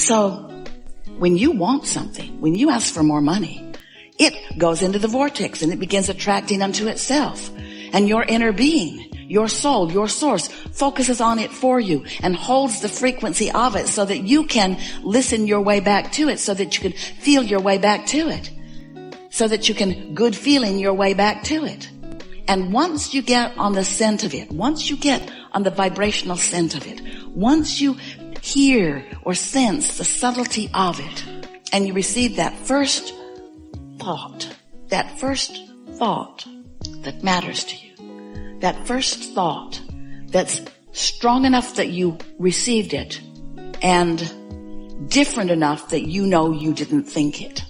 So when you want something, when you ask for more money, it goes into the vortex and it begins attracting unto itself. And your inner being, your soul, your source, focuses on it for you and holds the frequency of it so that you can listen your way back to it, so that you can feel your way back to it, so that you can good feeling your way back to it. And once you get on the scent of it, once you get on the vibrational scent of it, once you hear or sense the subtlety of it, and you receive that first thought that matters to you, that first thought that's strong enough that you received it and different enough that you know you didn't think it.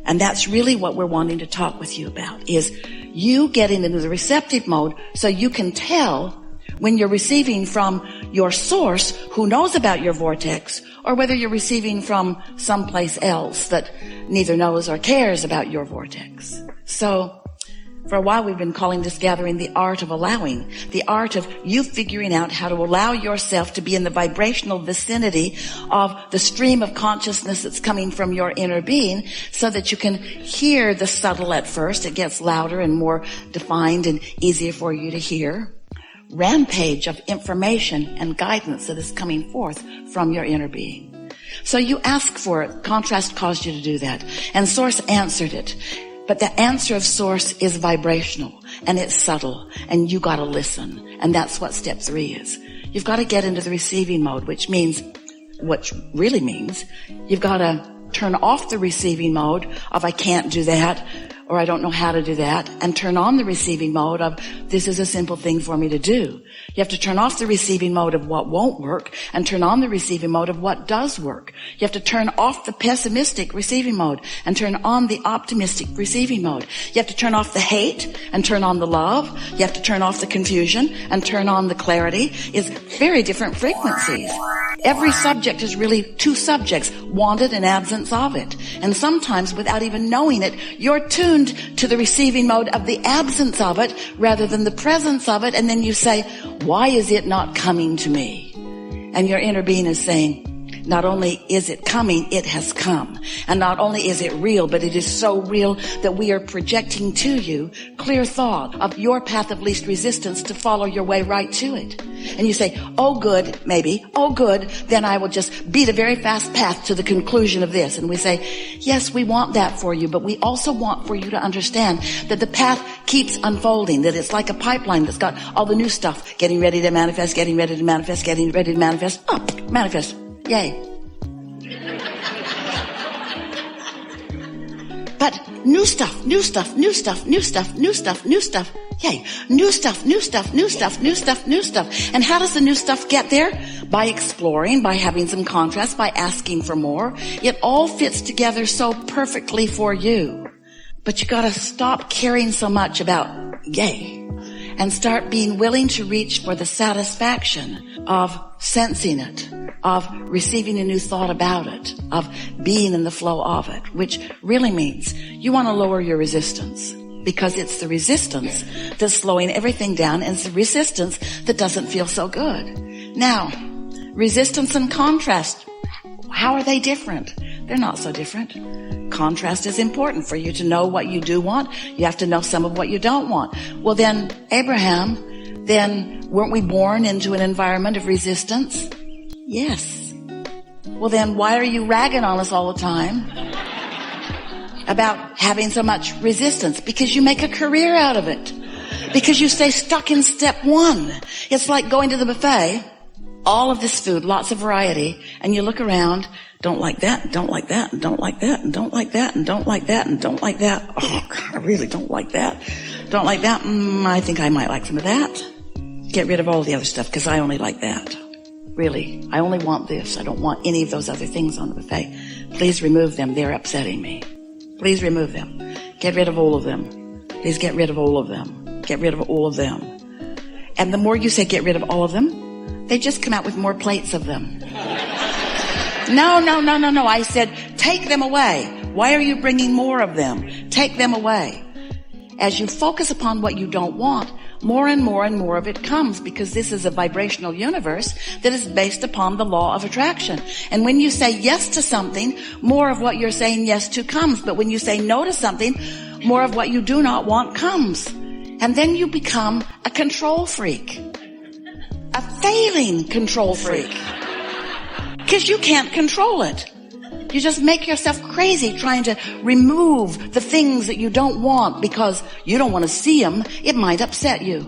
And that's really what we're wanting to talk with you about, is you getting into the receptive mode so you can tell when you're receiving from your source who knows about your vortex, or whether you're receiving from someplace else that neither knows or cares about your vortex. So for a while we've been calling this gathering the art of allowing, the art of you figuring out how to allow yourself to be in the vibrational vicinity of the stream of consciousness that's coming from your inner being, so that you can hear the subtle at first. It gets louder and more defined and easier for you to hear. Rampage of information and guidance that is coming forth from your inner being. So you ask for it. Contrast caused you to do that. And Source answered it. But the answer of Source is vibrational and it's subtle, and you gotta listen. And that's what step 3 is. You've got to get into the receiving mode, which really means you've got to turn off the receiving mode of I can't do that, or I don't know how to do that, and turn on the receiving mode of this is a simple thing for me to do. You have to turn off the receiving mode of what won't work and turn on the receiving mode of what does work. You have to turn off the pessimistic receiving mode and turn on the optimistic receiving mode. You have to turn off the hate and turn on the love. You have to turn off the confusion and turn on the clarity. It's very different frequencies. Every subject is really 2 subjects, wanted and absence of it. And sometimes without even knowing it, you're tuned to the receiving mode of the absence of it rather than the presence of it. And then you say, why is it not coming to me? And your inner being is saying, not only is it coming, it has come. And not only is it real, but it is so real that we are projecting to you clear thought of your path of least resistance to follow your way right to it. And you say, oh good, maybe, oh good, then I will just beat a very fast path to the conclusion of this. And we say, yes, we want that for you, but we also want for you to understand that the path keeps unfolding, that it's like a pipeline that's got all the new stuff getting ready to manifest, getting ready to manifest, getting ready to manifest. Oh, manifest. Yay. But new stuff. Yay. New stuff. And how does the new stuff get there? By exploring, by having some contrast, by asking for more. It all fits together so perfectly for you. But you gotta stop caring so much about yay and start being willing to reach for the satisfaction of sensing it, of receiving a new thought about it, of being in the flow of it, which really means you want to lower your resistance, because it's the resistance that's slowing everything down, and it's the resistance that doesn't feel so good. Now, resistance and contrast, how are they different? They're not so different. Contrast is important for you to know what you do want. You have to know some of what you don't want. Well then, Abraham, weren't we born into an environment of resistance? Yes. Well then, why are you ragging on us all the time about having so much resistance? Because you make a career out of it. Because you stay stuck in step 1. It's like going to the buffet, all of this food, lots of variety, and you look around, don't like that, don't like that, and don't like that, and don't like that, and don't like that, and don't like that. Oh, God, I really don't like that. Don't like that. I think I might like some of that. Get rid of all the other stuff, because I only like that. Really, I only want this. I don't want any of those other things on the buffet. Please remove them. They're upsetting me. Please remove them. Get rid of all of them. Please get rid of all of them. Get rid of all of them. And the more you say get rid of all of them, they just come out with more plates of them. No. I said, take them away. Why are you bringing more of them? Take them away. as you focus upon what you don't want, more and more and more of it comes, because this is a vibrational universe that is based upon the law of attraction. And when you say yes to something, more of what you're saying yes to comes. But when you say no to something, more of what you do not want comes. And then you become a control freak. A failing control freak. Because you can't control it. You just make yourself crazy trying to remove the things that you don't want because you don't want to see them. It might upset you.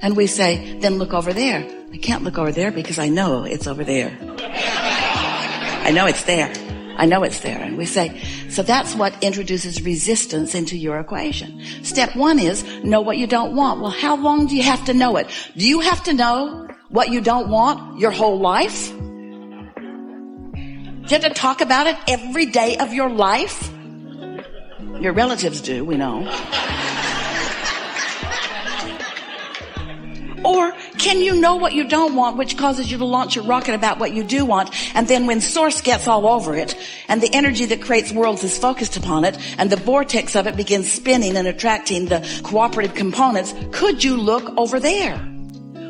And we say, then look over there. I can't look over there because I know it's over there. I know it's there. I know it's there. And we say, so that's what introduces resistance into your equation. Step one is know what you don't want. Well, how long do you have to know it? Do you have to know what you don't want your whole life? Do you have to talk about it every day of your life? Your relatives do, we know. Or can you know what you don't want, which causes you to launch a rocket about what you do want, and then when source gets all over it, and the energy that creates worlds is focused upon it, and the vortex of it begins spinning and attracting the cooperative components, could you look over there?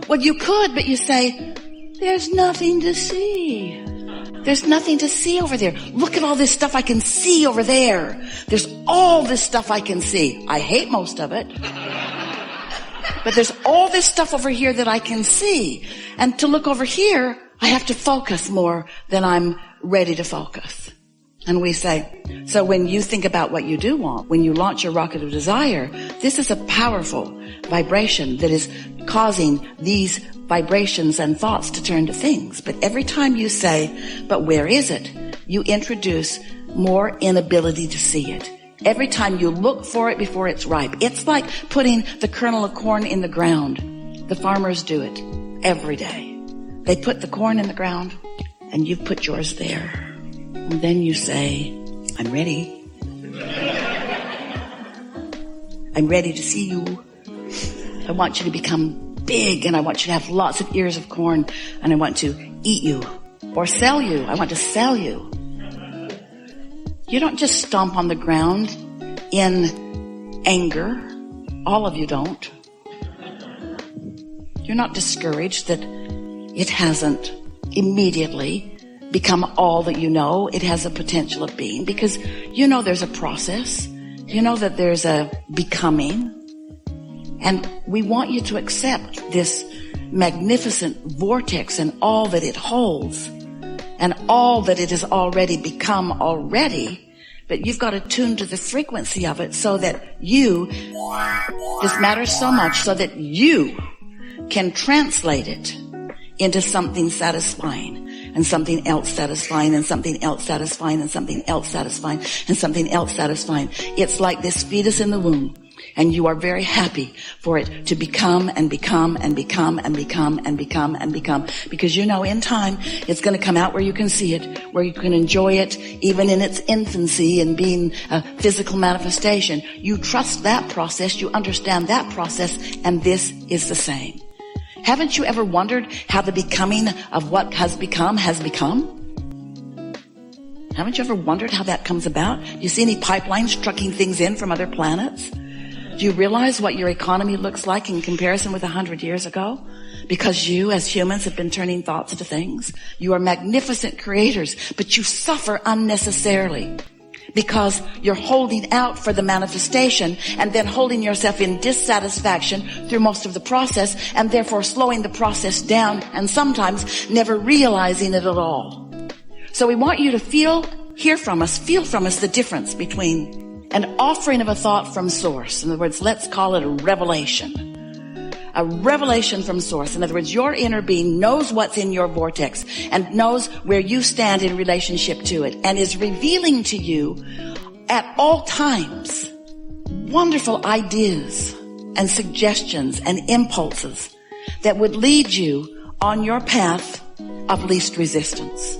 Well, you could, but you say, there's nothing to see. There's nothing to see over there. Look at all this stuff I can see over there. There's all this stuff I can see. I hate most of it. But there's all this stuff over here that I can see. And to look over here, I have to focus more than I'm ready to focus. And we say, so when you think about what you do want, when you launch your rocket of desire, this is a powerful vibration that is causing these vibrations and thoughts to turn to things. But every time you say, but where is it? You introduce more inability to see it. Every time you look for it before it's ripe. It's like putting the kernel of corn in the ground. The farmers do it every day. They put the corn in the ground and you put yours there. And then you say, I'm ready. I'm ready to see you. I want you to become big, and I want you to have lots of ears of corn, and I want to eat you or sell you. I want to sell you. You don't just stomp on the ground in anger. All of you don't. You're not discouraged that it hasn't immediately become all that you know it has a potential of being, because you know there's a process. You know that there's a becoming. And we want you to accept this magnificent vortex and all that it holds and all that it has already become already. But you've got to tune to the frequency of it so that you, this matters so much, so that you can translate it into something satisfying and something else satisfying and something else satisfying and something else satisfying and something else satisfying. It's like this fetus in the womb. And you are very happy for it to become and become and become and become and become and become. Because you know in time it's going to come out where you can see it, where you can enjoy it, even in its infancy and being a physical manifestation. You trust that process, you understand that process, and this is the same. Haven't you ever wondered how the becoming of what has become has become? Haven't you ever wondered how that comes about? Do you see any pipelines trucking things in from other planets? Do you realize what your economy looks like in comparison with 100 years ago? Because you, as humans, have been turning thoughts into things. You are magnificent creators, but you suffer unnecessarily because you're holding out for the manifestation and then holding yourself in dissatisfaction through most of the process, and therefore slowing the process down and sometimes never realizing it at all. So we want you to feel from us the difference between an offering of a thought from source. In other words, let's call it a revelation. A revelation from source. In other words, your inner being knows what's in your vortex and knows where you stand in relationship to it and is revealing to you at all times wonderful ideas and suggestions and impulses that would lead you on your path of least resistance.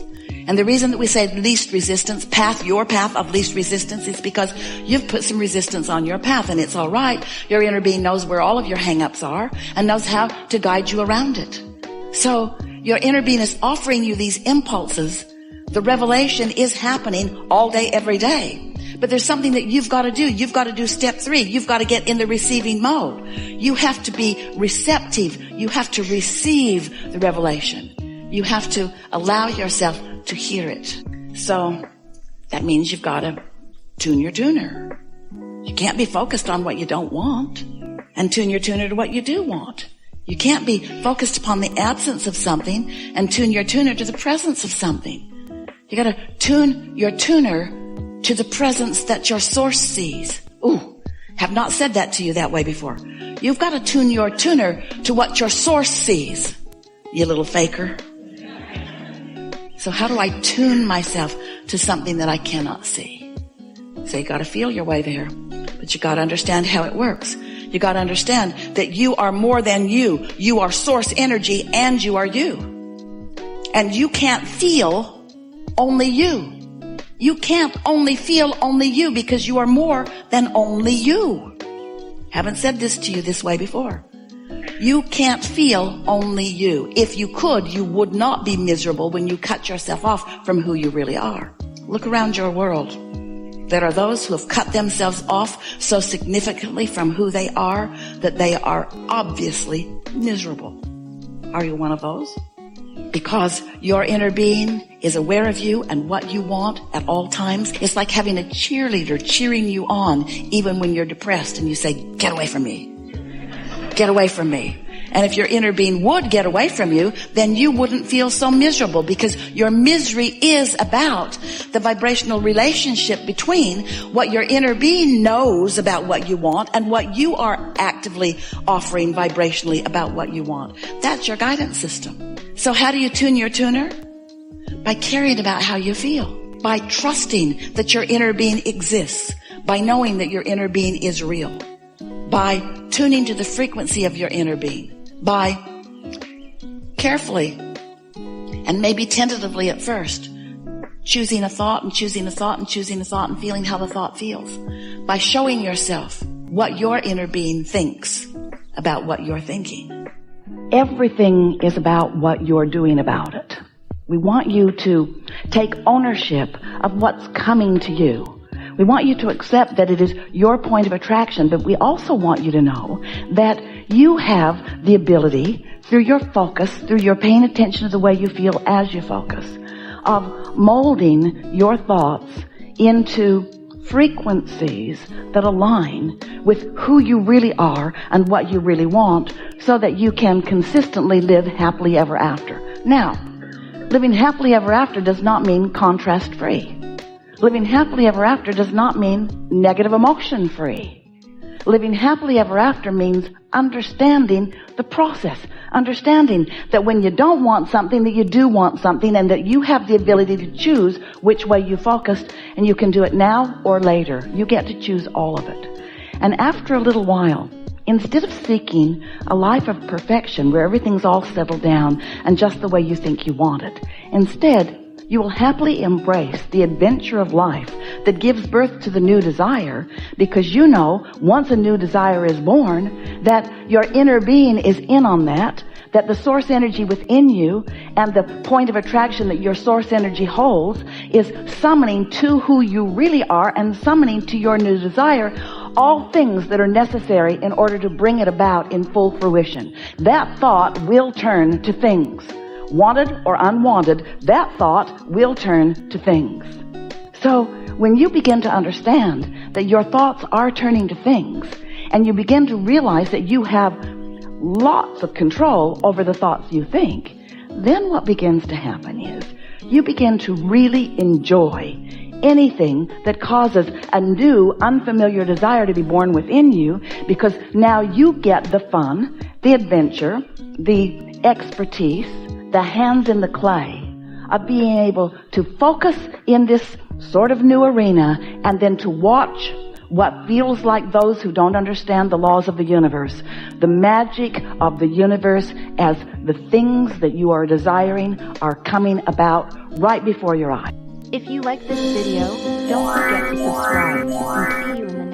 And the reason that we say least resistance, your path of least resistance, is because you've put some resistance on your path, and it's all right. Your inner being knows where all of your hang-ups are and knows how to guide you around it. So your inner being is offering you these impulses. The revelation is happening all day, every day. But there's something that you've got to do. You've got to do step 3. You've got to get in the receiving mode. You have to be receptive. You have to receive the revelation. You have to allow yourself to hear it. So that means you've got to tune your tuner. You can't be focused on what you don't want and tune your tuner to what you do want. You can't be focused upon the absence of something and tune your tuner to the presence of something. You got to tune your tuner to the presence that your source sees. Ooh, have not said that to you that way before. You've got to tune your tuner to what your source sees, you little faker. So how do I tune myself to something that I cannot see? So you got to feel your way there, but you got to understand how it works. You got to understand that you are more than you. You are source energy and you are you. And you can't feel only you. You can't only feel only you because you are more than only you. Haven't said this to you this way before. You can't feel only you. If you could, you would not be miserable when you cut yourself off from who you really are. Look around your world. There are those who have cut themselves off so significantly from who they are that they are obviously miserable. Are you one of those? Because your inner being is aware of you and what you want at all times. It's like having a cheerleader cheering you on even when you're depressed and you say, get away from me. Get away from me. And if your inner being would get away from you, then you wouldn't feel so miserable because your misery is about the vibrational relationship between what your inner being knows about what you want and what you are actively offering vibrationally about what you want. That's your guidance system. So how do you tune your tuner? By caring about how you feel, by trusting that your inner being exists, by knowing that your inner being is real, by tuning to the frequency of your inner being, by carefully and maybe tentatively at first choosing a thought and choosing a thought and choosing a thought and feeling how the thought feels, by showing yourself what your inner being thinks about what you're thinking. Everything is about what you're doing about it. We want you to take ownership of what's coming to you. We want you to accept that it is your point of attraction, but we also want you to know that you have the ability, through your focus, through your paying attention to the way you feel as you focus, of molding your thoughts into frequencies that align with who you really are and what you really want so that you can consistently live happily ever after. Now, living happily ever after does not mean contrast-free. Living happily ever after does not mean negative emotion free. Living happily ever after means understanding the process, understanding that when you don't want something, that you do want something, and that you have the ability to choose which way you focus, and you can do it now or later. You get to choose all of it. And after a little while, instead of seeking a life of perfection where everything's all settled down and just the way you think you want it, instead, you will happily embrace the adventure of life that gives birth to the new desire, because you know once a new desire is born that your inner being is in on that the source energy within you and the point of attraction that your source energy holds is summoning to who you really are and summoning to your new desire all things that are necessary in order to bring it about in full fruition. That thought will turn to things. Wanted or unwanted, that thought will turn to things. So when you begin to understand that your thoughts are turning to things, and you begin to realize that you have lots of control over the thoughts you think, then what begins to happen is you begin to really enjoy anything that causes a new, unfamiliar desire to be born within you, because now you get the fun, the adventure, the expertise, the hands in the clay of being able to focus in this sort of new arena and then to watch what feels like those who don't understand the laws of the universe, the magic of the universe as the things that you are desiring are coming about right before your eyes. If you like this video, don't forget to subscribe, and see you in the